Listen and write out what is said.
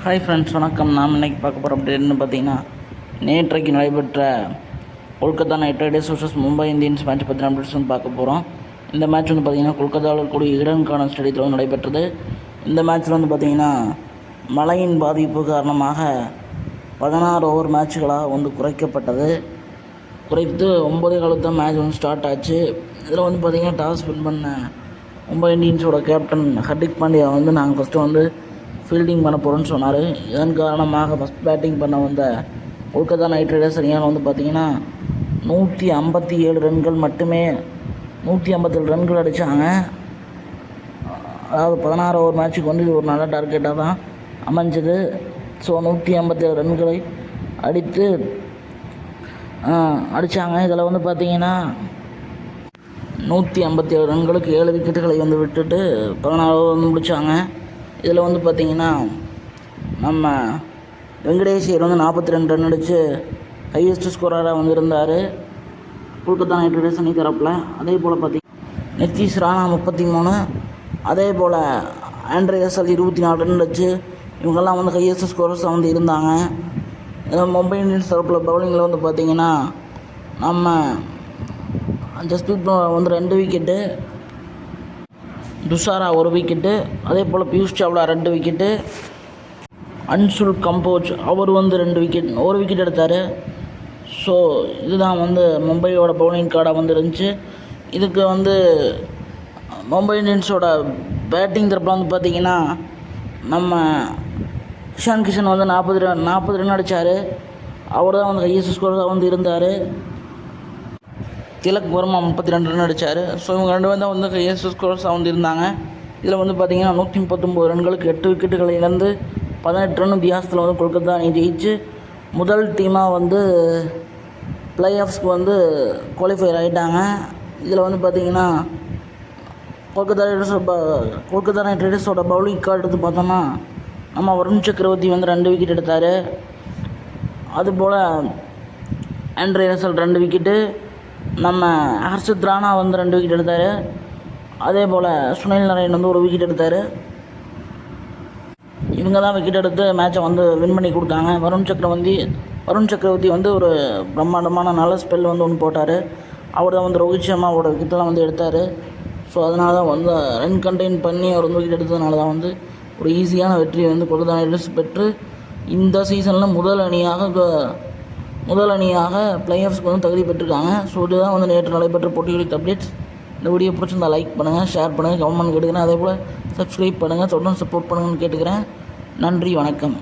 Hi friends, வணக்கம். நாம் இன்றைக்கி பார்க்க போகிற அப்டேட்னு பார்த்தீங்கன்னா, நேற்றைக்கு நடைபெற்ற Kolkata night Riders vs Mumbai Indians match பற்றின அப்டேட்ஸ் வந்து பார்க்க போகிறோம். இந்த மேட்ச் வந்து பார்த்திங்கன்னா கொல்கத்தாவில் இருக்கக்கூடிய ஈடன் கார்டன் ஸ்டேடியத்தில் வந்து நடைபெற்றது. இந்த மேட்ச்சில் வந்து பார்த்திங்கன்னா மழையின் பாதிப்பு காரணமாக 16 ஓவர் மேட்ச்களாக வந்து குறைக்கப்பட்டது. குறைத்து 9 காலத்து தான் மேட்ச் வந்து ஸ்டார்ட் ஆச்சு. இதில் வந்து பார்த்திங்கன்னா டாஸ் வின் பண்ண மும்பை இந்தியன்ஸோட கேப்டன் ஹர்திக் பாண்டியா வந்து நாங்கள் ஃபஸ்ட்டு வந்து ஃபீல்டிங் பண்ண போகிறோன்னு சொன்னார். இதன் காரணமாக ஃபஸ்ட் பேட்டிங் பண்ண வந்த கொல்கத்தா நைட் ரைடர்ஸ் அணியால் வந்து பார்த்திங்கன்னா 157 ரன்கள் மட்டுமே 157 ரன்கள் அடித்தாங்க. அதாவது 16 ஓவர் மேட்ச்சுக்கு வந்து இது ஒரு நல்ல டார்கெட்டாக தான் அமைஞ்சது. ஸோ 157 ரன்களை அடித்தாங்க. இதில் வந்து பார்த்திங்கன்னா 157 ரன்களுக்கு 7 விக்கெட்டுகளை வந்து விட்டுட்டு 16 ஓவர் வந்து முடித்தாங்க. இதில் வந்து பார்த்திங்கன்னா நம்ம வெங்கடேஷ் ஐயர் வந்து 42 ரன் அடித்து ஹையஸ்ட் ஸ்கோரராக வந்து இருந்தார் கொல்கத்தா நைட் ரைடர்ஸ் அணி தரப்பில். அதே போல் பார்த்திங்கன்னா நிதிஷ் ராணா 33, அதே போல் ஆண்ட்ரே ரசல் 24 ரன் அடித்து இவங்கெல்லாம் வந்து ஹையஸ்ட் ஸ்கோரர்ஸாக வந்து இருந்தாங்க. மும்பை இந்தியன்ஸ் தரப்பில் பவுலிங்கில் வந்து பார்த்திங்கன்னா நம்ம ஜஸ்பிரீத் வந்து 2 விக்கெட்டு, துஷாரா 1 விக்கெட்டு, அதே போல் பியூஷ் சாவ்லா 2 விக்கெட்டு, அன்சுல் கம்போஜ் அவர் வந்து 1 விக்கெட் எடுத்தார். ஸோ இதுதான் வந்து மும்பையோட பவுலிங் கார்டாக வந்து இருந்துச்சு. இதுக்கு வந்து மும்பை இந்தியன்ஸோட பேட்டிங் தரப்பில் வந்து பார்த்திங்கன்னா நம்ம இஷான் கிஷன் வந்து 40 ரன் அடித்தார். அவர் தான் வந்து ஹையஸ்ட் ஸ்கோராக வந்து இருந்தார். திலக் வர்மா 32 ரன் அடித்தார். ஸோ இவங்க 2 பேரும் தான் வந்து ஹையஸ்ட் ஸ்கோர்ஸாக வந்து இருந்தாங்க. இதில் வந்து பார்த்திங்கன்னா 139 ரன்களுக்கு 8 விக்கெட்டுகளை இழந்து 18 ரன் வித்தியாசத்தில் வந்து கொல்கத்தா அணி ஜெயிச்சு முதல் டீமாக வந்து ப்ளே ஆஃப்ஸ்க்கு வந்து குவாலிஃபைர் ஆகிட்டாங்க. இதில் வந்து பார்த்திங்கன்னா கொல்கத்தா நைட் ரைடர்ஸோட பவுலிங் கார்டு எடுத்து பார்த்தோம்னா நம்ம வருண் சக்கரவர்த்தி வந்து 2 விக்கெட் எடுத்தார். அதுபோல் ஆண்ட்ரே ரசல் 2 விக்கெட்டு, நம்ம ஹர்ஷித் ராணா வந்து 2 விக்கெட் எடுத்தார். அதே போல் சுனில் நரேன் வந்து 1 விக்கெட் எடுத்தார். இவங்க தான் விக்கெட் எடுத்து மேட்சை வந்து வின் பண்ணி கொடுத்தாங்க. வருண் சக்கரவர்த்தி வந்து ஒரு பிரம்மாண்டமான நல்ல ஸ்பெல் வந்து ஒன்று போட்டார். அவர் தான் வந்து ரோஹித் சர்மாவோட விக்கெட்டெல்லாம் வந்து எடுத்தார். ஸோ அதனால தான் வந்து ரன் கண்டெயின் பண்ணி அவர் வந்து விக்கெட் எடுத்ததுனால தான் வந்து ஒரு ஈஸியான வெற்றியை வந்து கொல்கத்தா நைட் ரைடர்ஸ் பெற்று இந்த சீசனில் முதல் அணியாக ப்ளே ஆஃப்ஸ்க்கு வந்து தகுதி பெற்றிருக்காங்க. ஸோ இதுதான் வந்து நேற்று நடைபெற்ற போட்டிகளுக்கு அப்டேட்ஸ். இந்த வீடியோ பிடிச்சிருந்தா லைக் பண்ணுங்கள், ஷேர் பண்ணுங்கள், கமெண்ட் கேட்டுக்கிறேன். அதே போல் சப்ஸ்கிரைப் பண்ணுங்கள், தொடர்ந்து சப்போர்ட் பண்ணுங்கன்னு கேட்டுக்கிறேன். நன்றி, வணக்கம்.